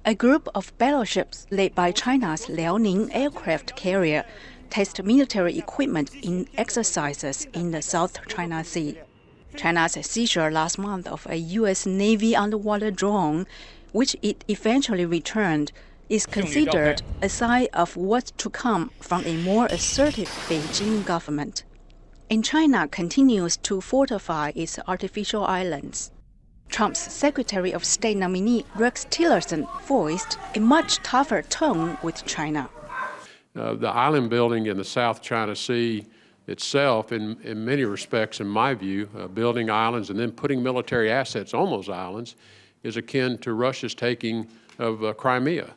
A group of battleships led by China's Liaoning aircraft carrier test military equipment in exercises in the South China Sea. China's seizure last month of a U.S. Navy underwater drone, which it eventually returned, is considered a sign of what's to come from a more assertive Beijing government. And China continues to fortify its artificial islands. Trump's Secretary of State nominee Rex Tillerson voiced a much tougher tone with China. The island building in the South China Sea itself, in many respects, in my view, building islands and then putting military assets on those islands is akin to Russia's taking of Crimea.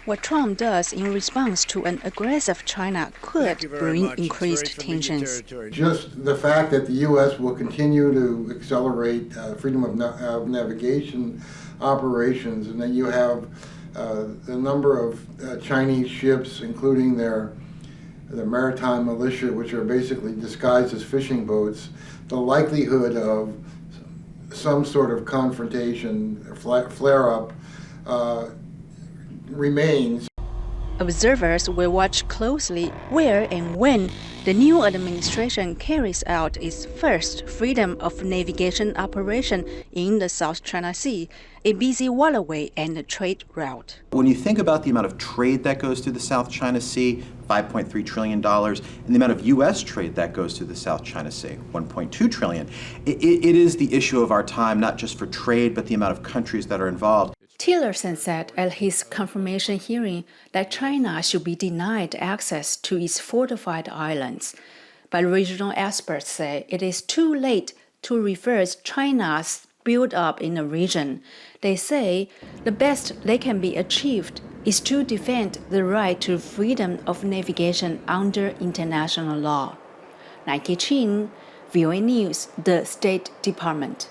What Trump does in response to an aggressive China could bring increased tensions. Just the fact that the U.S. will continue to accelerate freedom of navigation operations, and then you have the number of Chinese ships, including their maritime militia, which are basically disguised as fishing boats, the likelihood of some sort of confrontation, flare-up, remains. Observers will watch closely where and when the new administration carries out its first freedom of navigation operation in the South China Sea, a busy waterway and trade route. When you think about the amount of trade that goes through the South China Sea, $5.3 trillion, and the amount of U.S. trade that goes through the South China Sea, $1.2 trillion, it is the issue of our time, not just for trade, but the amount of countries that are involved. Tillerson said at his confirmation hearing that China should be denied access to its fortified islands. But regional experts say it is too late to reverse China's build-up in the region. They say the best that can be achieved is to defend the right to freedom of navigation under international law. Ching, VOA News, the State Department.